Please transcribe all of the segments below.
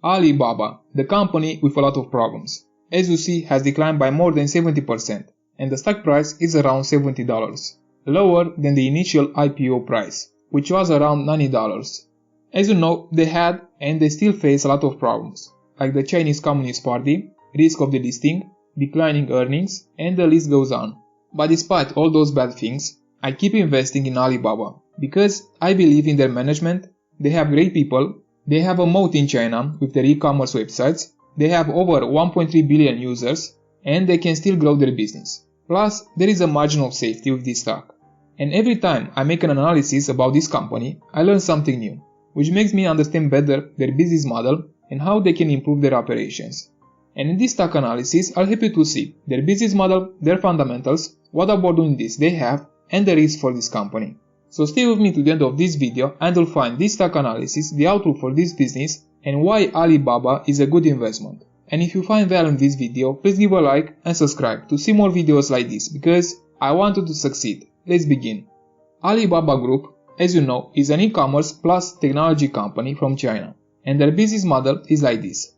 Alibaba, the company with a lot of problems, as you see, has declined by more than 70%, and the stock price is around $70, lower than the initial IPO price, which was around $90. As you know, they had and they still face a lot of problems, like the Chinese Communist Party, risk of delisting, declining earnings, and the list goes on. But despite all those bad things, I keep investing in Alibaba because I believe in their management. They have great people, they have a moat in China with their e-commerce websites, they have over 1.3 billion users, and they can still grow their business. Plus, there is a margin of safety with this stock. And every time I make an analysis about this company, I learn something new, which makes me understand better their business model and how they can improve their operations. And in this stock analysis, I'll help you to see their business model, their fundamentals, what opportunities they have, and the risk for this company. So stay with me to the end of this video and you'll find this stock analysis, the outlook for this business, and why Alibaba is a good investment. And if you find value in this video, please give a like and subscribe to see more videos like this because I want you to succeed. Let's begin. Alibaba Group, as you know, is an e-commerce plus technology company from China, and their business model is like this.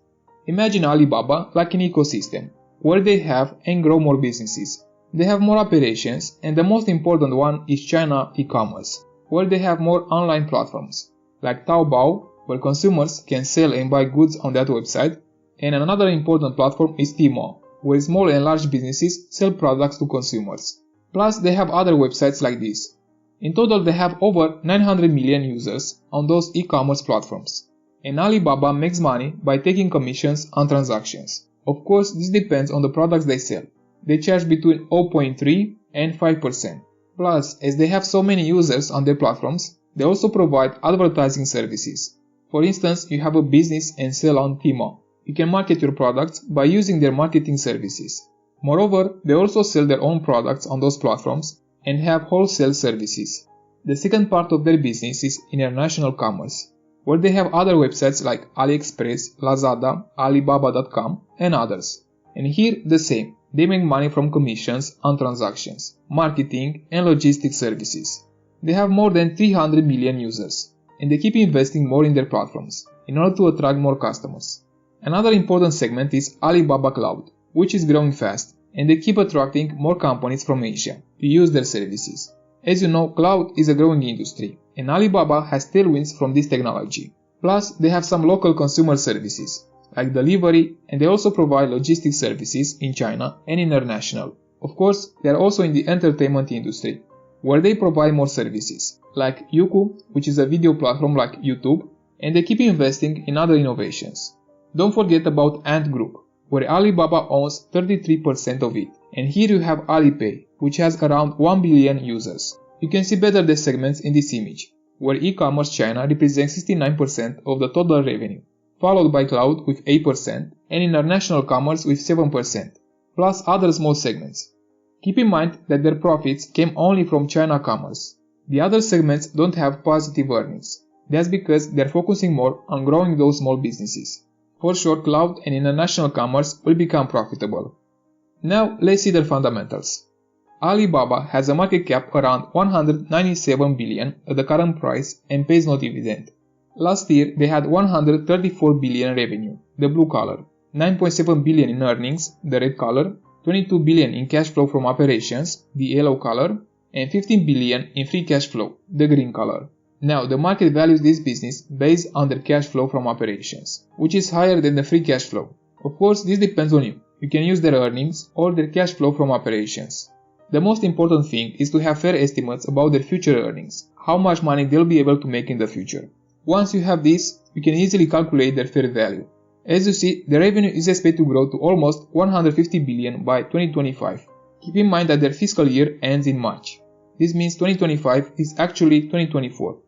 Imagine Alibaba like an ecosystem, where they have and grow more businesses. They have more operations, and the most important one is China e-commerce, where they have more online platforms, like Taobao, where consumers can sell and buy goods on that website, and another important platform is Tmall, where small and large businesses sell products to consumers. Plus, they have other websites like this. In total, they have over 900 million users on those e-commerce platforms. And Alibaba makes money by taking commissions on transactions. Of course, this depends on the products they sell. They charge between 0.3 and 5%. Plus, as they have so many users on their platforms, they also provide advertising services. For instance, you have a business and sell on Tmall. You can market your products by using their marketing services. Moreover, they also sell their own products on those platforms and have wholesale services. The second part of their business is international commerce, where they have other websites like AliExpress, Lazada, Alibaba.com, and others. And here the same. They make money from commissions on transactions, marketing, and logistics services. They have more than 300 million users, and they keep investing more in their platforms in order to attract more customers. Another important segment is Alibaba Cloud, which is growing fast, and they keep attracting more companies from Asia to use their services. As you know, cloud is a growing industry, and Alibaba has tailwinds from this technology. Plus, they have some local consumer services, like delivery, and they also provide logistics services in China and international. Of course, they are also in the entertainment industry, where they provide more services, like Youku, which is a video platform like YouTube, and they keep investing in other innovations. Don't forget about Ant Group, where Alibaba owns 33% of it, and here you have Alipay, which has around 1 billion users. You can see better the segments in this image, where e-commerce China represents 69% of the total revenue, followed by cloud with 8% and international commerce with 7%, plus other small segments. Keep in mind that their profits came only from China commerce. The other segments don't have positive earnings. That's because they're focusing more on growing those small businesses. For sure, cloud and international commerce will become profitable. Now let's see their fundamentals. Alibaba has a market cap around 197 billion at the current price and pays no dividend. Last year they had 134 billion revenue, the blue color, 9.7 billion in earnings, the red color, 22 billion in cash flow from operations, the yellow color, and 15 billion in free cash flow, the green color. Now the market values this business based on their cash flow from operations, which is higher than the free cash flow. Of course, this depends on you. You can use their earnings or their cash flow from operations. The most important thing is to have fair estimates about their future earnings, how much money they'll be able to make in the future. Once you have this, you can easily calculate their fair value. As you see, the revenue is expected to grow to almost 150 billion by 2025. Keep in mind that their fiscal year ends in March. This means 2025 is actually 2024.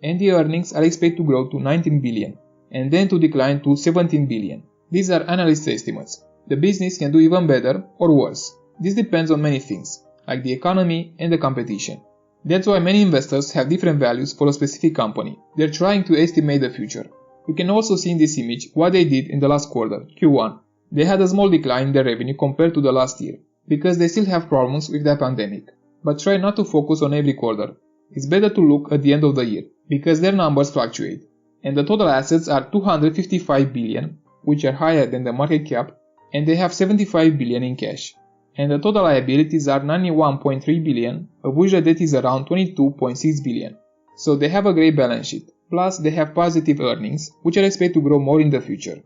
And the earnings are expected to grow to 19 billion, and then to decline to 17 billion. These are analyst estimates. The business can do even better or worse. This depends on many things, like the economy and the competition. That's why many investors have different values for a specific company. They're trying to estimate the future. You can also see in this image what they did in the last quarter, Q1. They had a small decline in their revenue compared to the last year, because they still have problems with the pandemic. But try not to focus on every quarter. It's better to look at the end of the year, because their numbers fluctuate. and the total assets are 255 billion, which are higher than the market cap, and they have 75 billion in cash. And the total liabilities are 91.3 billion, of which the debt is around 22.6 billion. So they have a great balance sheet, plus they have positive earnings, which are expected to grow more in the future.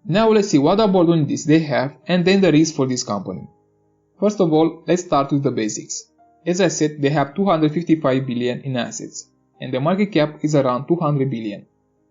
Now let's see what opportunities they have and then the risk for this company. First of all, let's start with the basics. As I said, they have 255 billion in assets, and the market cap is around 200 billion.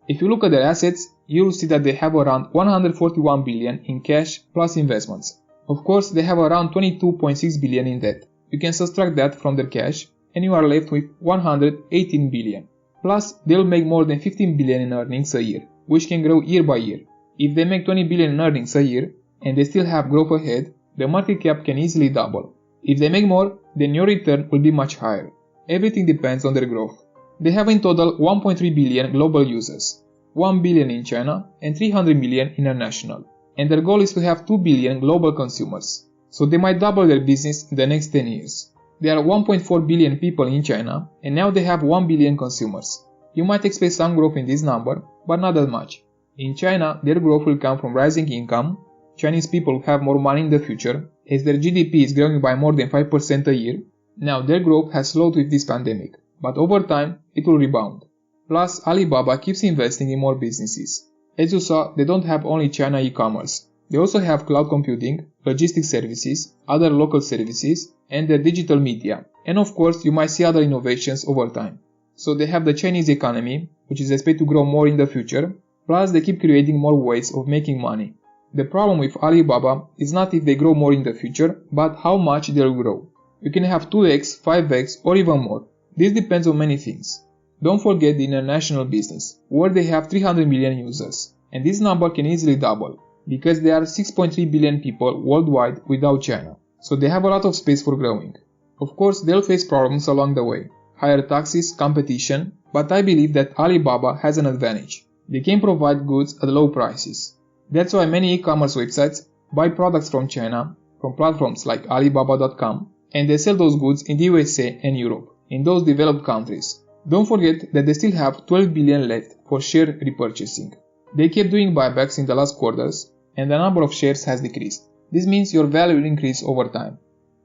If you look at their assets, you will see that they have around 141 billion in cash plus investments. Of course, they have around 22.6 billion in debt. You can subtract that from their cash and you are left with 118 billion. Plus, they will make more than 15 billion in earnings a year, which can grow year by year. If they make 20 billion in earnings a year and they still have growth ahead, the market cap can easily double. If they make more, then your return will be much higher. Everything depends on their growth. They have in total 1.3 billion global users, 1 billion in China and 300 million international. And their goal is to have 2 billion global consumers. So they might double their business in the next 10 years. There are 1.4 billion people in China and now they have 1 billion consumers. You might expect some growth in this number, but not that much. In China, their growth will come from rising income. Chinese people have more money in the future as their GDP is growing by more than 5% a year. Now their growth has slowed with this pandemic, but over time it will rebound. Plus, Alibaba keeps investing in more businesses. As you saw, they don't have only China e-commerce. They also have cloud computing, logistics services, other local services, and their digital media. And of course, you might see other innovations over time. So they have the Chinese economy, which is expected to grow more in the future, plus they keep creating more ways of making money. The problem with Alibaba is not if they grow more in the future, but how much they'll grow. You can have 2x, 5x, or even more. This depends on many things. Don't forget the international business, where they have 300 million users, and this number can easily double, because there are 6.3 billion people worldwide without China, so they have a lot of space for growing. Of course, they'll face problems along the way, higher taxes, competition, but I believe that Alibaba has an advantage. They can provide goods at low prices. That's why many e-commerce websites buy products from China, from platforms like Alibaba.com, and they sell those goods in the USA and Europe, in those developed countries. Don't forget that they still have 12 billion left for share repurchasing. They kept doing buybacks in the last quarters, and the number of shares has decreased. This means your value will increase over time.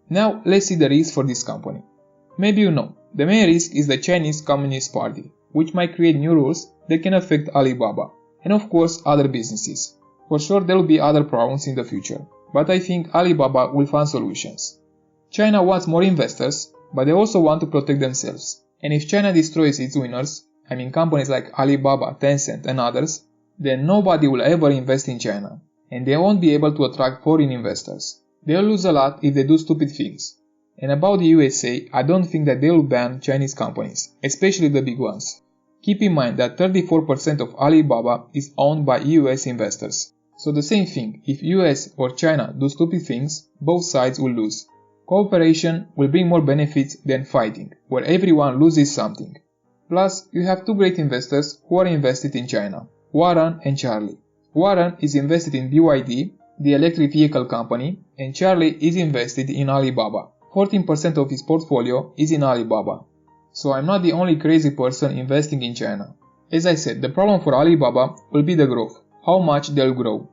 Now let's see the risk for this company. Maybe you know, the main risk is the Chinese Communist Party, which might create new rules that can affect Alibaba, and of course other businesses. For sure there will be other problems in the future, but I think Alibaba will find solutions. China wants more investors, but they also want to protect themselves. And if China destroys its winners, I mean companies like Alibaba, Tencent and others, then nobody will ever invest in China, and they won't be able to attract foreign investors. They'll lose a lot if they do stupid things. And about the USA, I don't think that they will ban Chinese companies, especially the big ones. Keep in mind that 34% of Alibaba is owned by US investors. So the same thing, if US or China do stupid things, both sides will lose. Cooperation will bring more benefits than fighting, where everyone loses something. Plus, you have two great investors who are invested in China, Warren and Charlie. Warren is invested in BYD, the electric vehicle company, and Charlie is invested in Alibaba. 14% of his portfolio is in Alibaba. So I'm not the only crazy person investing in China. As I said, the problem for Alibaba will be the growth, how much they'll grow.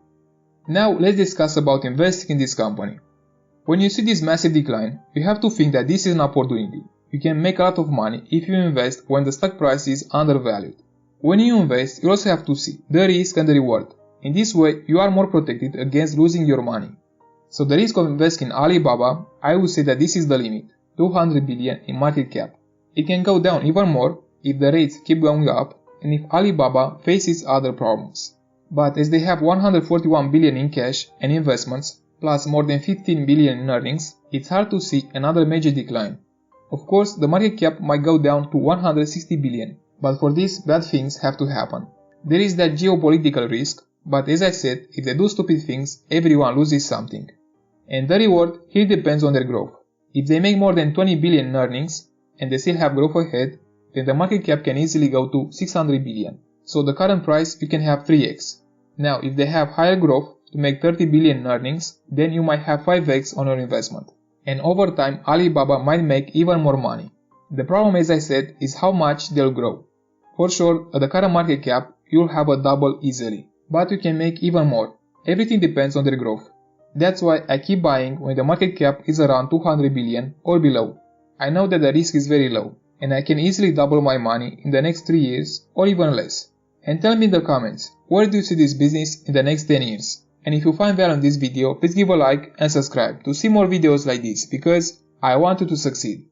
Now let's discuss about investing in this company. When you see this massive decline, you have to think that this is an opportunity. You can make a lot of money if you invest when the stock price is undervalued. When you invest, you also have to see the risk and the reward. In this way, you are more protected against losing your money. So the risk of investing in Alibaba, I would say that this is the limit, 200 billion in market cap. It can go down even more if the rates keep going up and if Alibaba faces other problems. But as they have 141 billion in cash and investments, plus more than 15 billion in earnings, it's hard to see another major decline. Of course, the market cap might go down to 160 billion, but for this, bad things have to happen. There is that geopolitical risk, but as I said, if they do stupid things, everyone loses something. And the reward here depends on their growth. If they make more than 20 billion in earnings, and they still have growth ahead, then the market cap can easily go to 600 billion. So the current price you can have 3x. Now if they have higher growth to make 30 billion in earnings, then you might have 5x on your investment. And over time Alibaba might make even more money. The problem, as I said, is how much they'll grow. For sure, at the current market cap, you'll have a double easily. But you can make even more. Everything depends on their growth. That's why I keep buying when the market cap is around 200 billion or below. I know that the risk is very low, and I can easily double my money in the next 3 years or even less. And tell me in the comments, where do you see this business in the next 10 years? And if you find value in this video, please give a like and subscribe to see more videos like this because I want you to succeed.